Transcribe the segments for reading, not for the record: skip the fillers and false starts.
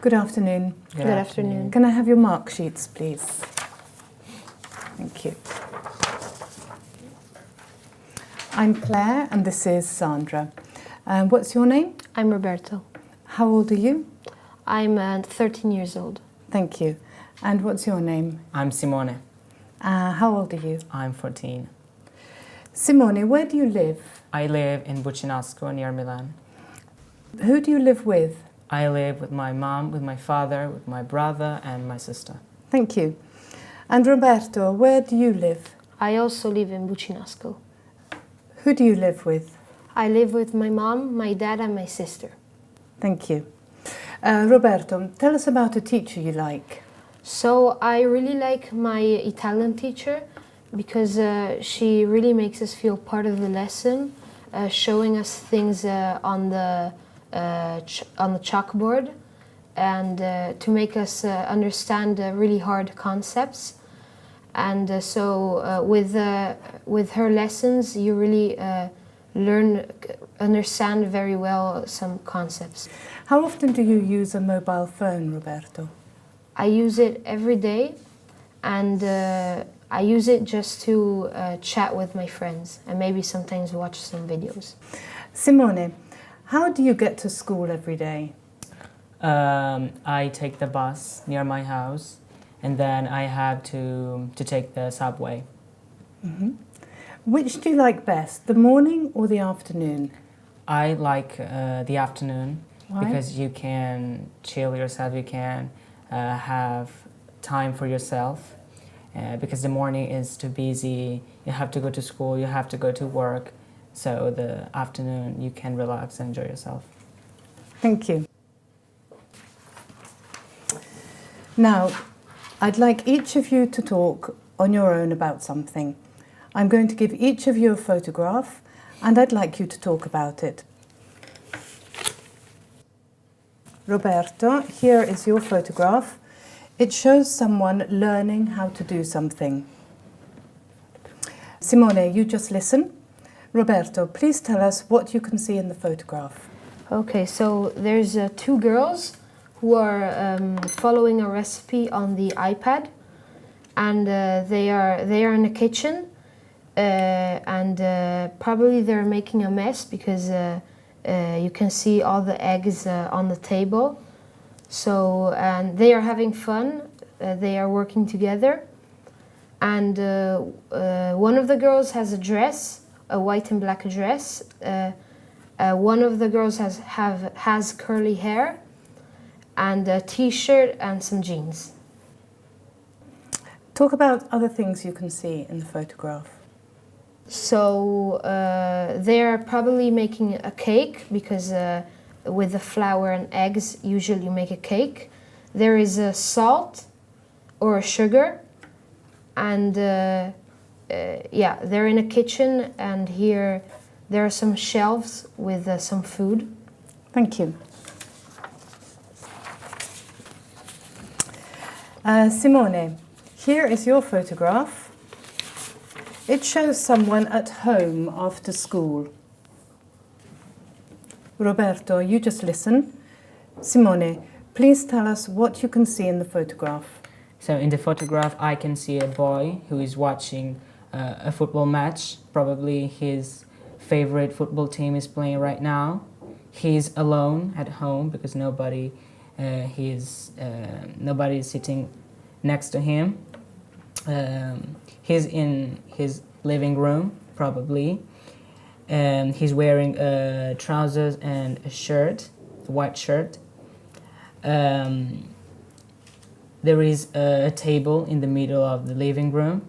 Good afternoon. Good afternoon. Can I have your mark sheets, please? Thank you. I'm Claire and this is Sandra. What's your name? I'm Roberto. How old are you? I'm 13 years old. Thank you. And what's your name? I'm Simone. How old are you? I'm 14. Simone, where do you live? I live in Bucinasco near Milan. Who do you live with? I live with my mom, with my father, with my brother and my sister. Thank you. And Roberto, where do you live? I also live in Bucinasco. Who do you live with? I live with my mom, my dad and my sister. Thank you. Roberto, tell us about a teacher you like. So I really like my Italian teacher because she really makes us feel part of the lesson, showing us things on the chalkboard and to make us understand really hard concepts. And so with her lessons, you really understand very well some concepts. How often do you use a mobile phone, Roberto? I use it every day, and I use it just to chat with my friends and maybe sometimes watch some videos. Simone, how do you get to school every day? I take the bus near my house and then I have to take the subway. Mm-hmm. Which do you like best, the morning or the afternoon? I like the afternoon. Why? Because you can chill yourself, you can have time for yourself. Because the morning is too busy, you have to go to school, you have to go to work. So the afternoon you can relax and enjoy yourself. Thank you. Now, I'd like each of you to talk on your own about something. I'm going to give each of you a photograph and I'd like you to talk about it. Roberto, here is your photograph. It shows someone learning how to do something. Simone, you just listen. Roberto, please tell us what you can see in the photograph. Okay, so there's two girls who are following a recipe on the iPad, and they are in the kitchen, and probably they're making a mess because you can see all the eggs on the table. So, and they are having fun. They are working together, and one of the girls has a dress, a white and black dress. One of the girls has curly hair, and a t-shirt and some jeans. Talk about other things you can see in the photograph. So they're probably making a cake because with the flour and eggs, usually you make a cake. There is a salt or a sugar, and yeah, they're in a kitchen, and here there are some shelves with some food. Thank you. Simone, here is your photograph. It shows someone at home after school. Roberto, you just listen. Simone, please tell us what you can see in the photograph. So in the photograph I can see a boy who is watching a football match. Probably his favorite football team is playing right now. He's alone at home because nobody is sitting next to him. He's in his living room probably. He's wearing trousers and a shirt, a white shirt. There is a table in the middle of the living room,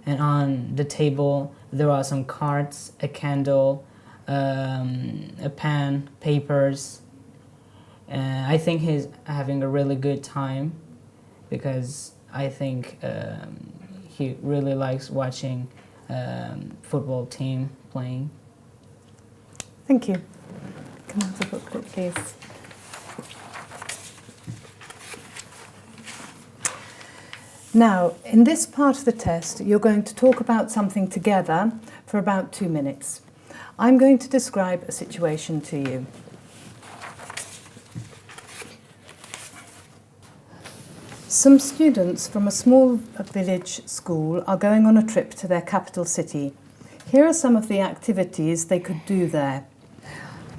and on the table there are some cards, a candle, a pen, papers. I think he's having a really good time because I think he really likes watching football team playing. Thank you. Can I have the booklet, please? Now, in this part of the test, you're going to talk about something together for about 2 minutes. I'm going to describe a situation to you. Some students from a small village school are going on a trip to their capital city. Here are some of the activities they could do there.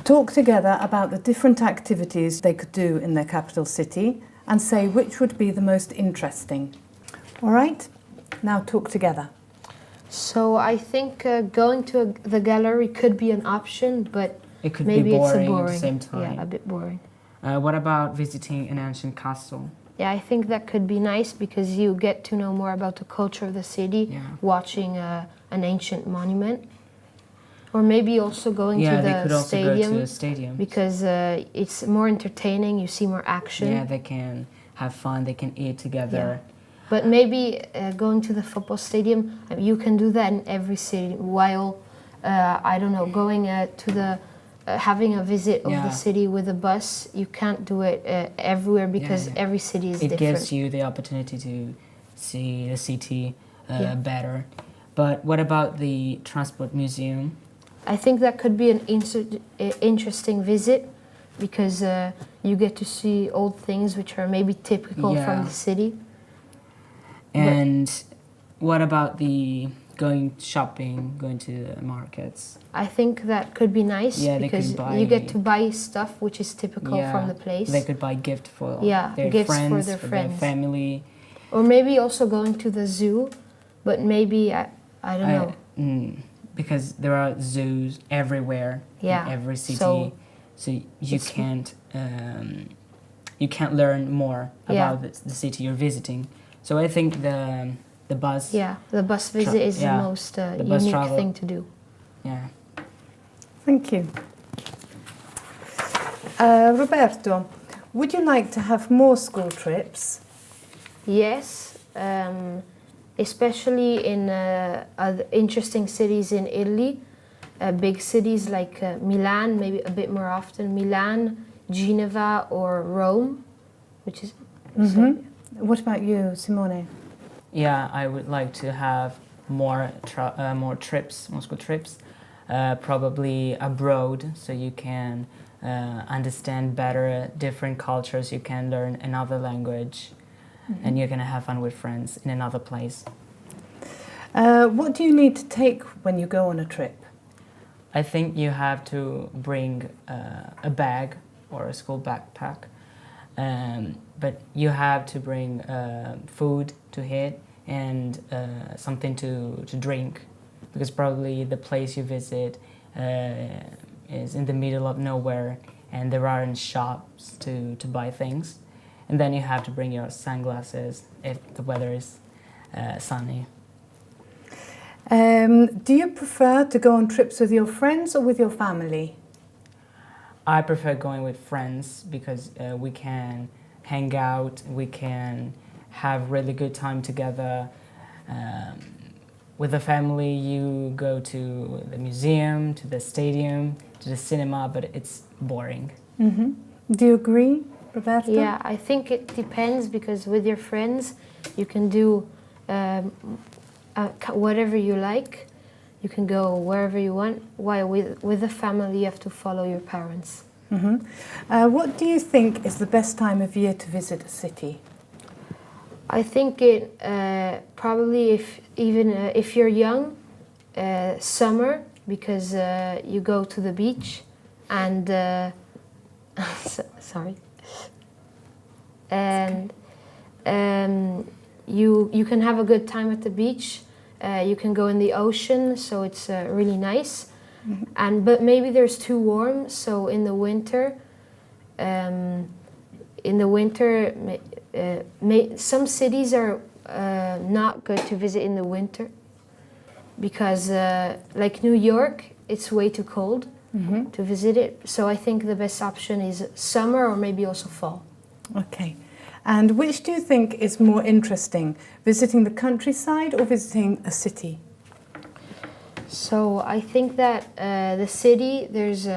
Talk together about the different activities they could do in their capital city and say which would be the most interesting. All right? Now talk together. So I think going to the gallery could be an option, but It could maybe be it's a boring boring. at the same time. Yeah, a bit boring. What about visiting an ancient castle? Yeah, I think that could be nice because you get to know more about the culture of the city, Yeah. watching an ancient monument. Or maybe also going Yeah, to they the could also stadium, go to a stadium. because it's more entertaining, you see more action. Yeah, they can have fun, they can eat together. But maybe going to the football stadium, you can do that in every city. While I don't know, going to the having a visit of Yeah. the city with a bus, you can't do it everywhere because yeah. every city is It different. gives you the opportunity to see the city Yeah. better. But what about the transport museum? I think that could be an interesting visit because you get to see old things which are maybe typical Yeah. from the city. And what about the going shopping, going to the markets? I think that could be nice Yeah, they because could you get buy- to buy stuff which is typical from the place. They could buy gift for Yeah, their gifts for friends, their for friends. their family. Or maybe also going to the zoo, but maybe, I don't know. Because there are zoos everywhere Yeah, in every city, so so you it's- can't learn more Yeah. about the city you're visiting. So I think the bus. Yeah, the bus visit is yeah, the most the bus unique travel. thing to do. Yeah. Thank you. Roberto, would you like to have more school trips? Yes, especially in other interesting cities in Italy, big cities like Milan, maybe a bit more often, Milan, Geneva or Rome, which is... What about you, Simone? Yeah, I would like to have more trips, more school trips, probably abroad, so you can understand better different cultures. You can learn another language, and you're gonna have fun with friends in another place. What do you need to take when you go on a trip? I think you have to bring a bag or a school backpack, but you have to bring food to eat and something to drink, because probably the place you visit is in the middle of nowhere and there aren't shops to buy things. And then you have to bring your sunglasses if the weather is sunny. Do you prefer to go on trips with your friends or with your family? I prefer going with friends because we can hang out, we can have really good time together. With the family, you go to the museum, to the stadium, to the cinema, but it's boring. Do you agree, Roberto? Yeah, I think it depends because with your friends you can do whatever you like. You can go wherever you want, while with the family you have to follow your parents. What do you think is the best time of year to visit a city? I think it probably if you're young, summer, because you go to the beach and sorry, and you can have a good time at the beach. You can go in the ocean, so it's really nice. But maybe there's too warm, so in the winter, some cities are not good to visit in the winter because, like New York, it's way too cold to visit it. So I think the best option is summer or maybe also fall. Okay. And which do you think is more interesting, visiting the countryside or visiting a city? So I think that the city, there's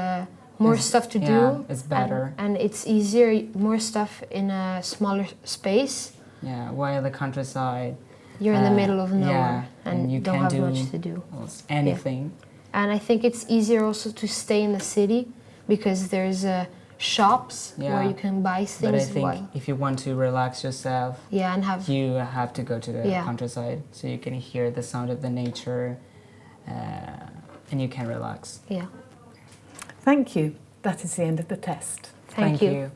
more stuff to do. It's better. And it's easier, more stuff in a smaller space. Yeah, while the countryside, You're in the middle of nowhere yeah, and you don't can have do much to do. almost anything. And I think it's easier also to stay in the city because there's shops where Yeah. you can buy things. But I think while- if you want to relax yourself, yeah, and have you have to go to the Yeah. countryside so you can hear the sound of the nature and you can relax. yeah. Thank you. That is the end of the test. Thank you. you.